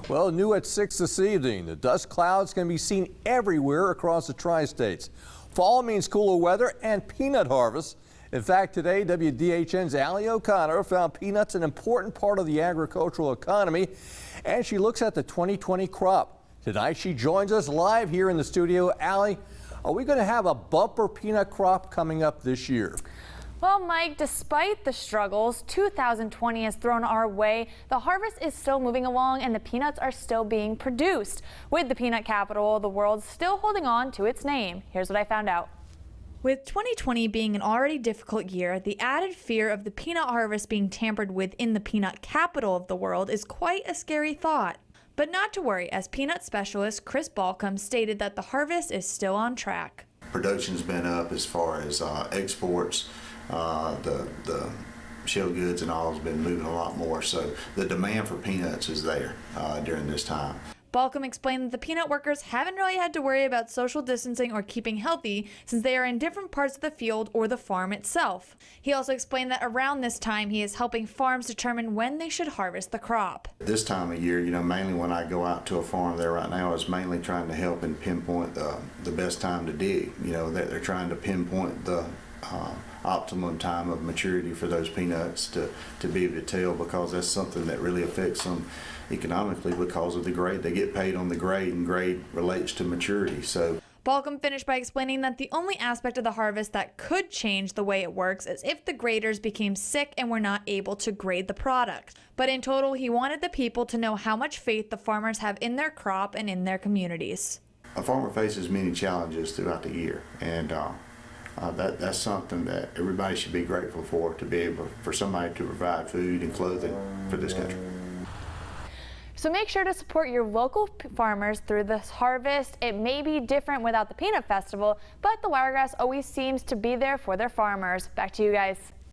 Well, new at 6 this evening, the dust clouds can be seen everywhere across the tri-states. Fall means cooler weather and peanut harvest. In fact, today, WDHN's Allie O'Connor found peanuts an important part of the agricultural economy, and she looks at the 2020 crop. Tonight, she joins us live here in the studio. Allie, are we going to have a bumper peanut crop coming up this year? Well, Mike, despite the struggles 2020 has thrown our way, the harvest is still moving along and the peanuts are still being produced. With the peanut capital of the world still holding on to its name. Here's what I found out. With 2020 being an already difficult year, the added fear of the peanut harvest being tampered with in the peanut capital of the world is quite a scary thought. But not to worry, as peanut specialist Chris Balcom stated that the harvest is still on track. Production's been up as far as exports. The shell goods and all has been moving a lot more, so the demand for peanuts is there during this time. Balcom explained that the peanut workers haven't really had to worry about social distancing or keeping healthy since they are in different parts of the field or the farm itself. He also explained that around this time he is helping farms determine when they should harvest the crop. This time of year, mainly when I go out to a farm there right now is mainly trying to help and pinpoint the best time to dig. That they're trying to pinpoint the optimum time of maturity for those peanuts to be able to tell, because that's something that really affects them economically because of the grade. They get paid on the grade, and grade relates to maturity. So Balcom finished by explaining that the only aspect of the harvest that could change the way it works is if the graders became sick and were not able to grade the product. But in total, he wanted the people to know how much faith the farmers have in their crop and in their communities. A farmer faces many challenges throughout the year, and that's something that everybody should be grateful for, to be able for somebody to provide food and clothing for this country. So make sure to support your local farmers through this harvest. It may be different without the Peanut Festival, but the Wiregrass always seems to be there for their farmers. Back to you guys.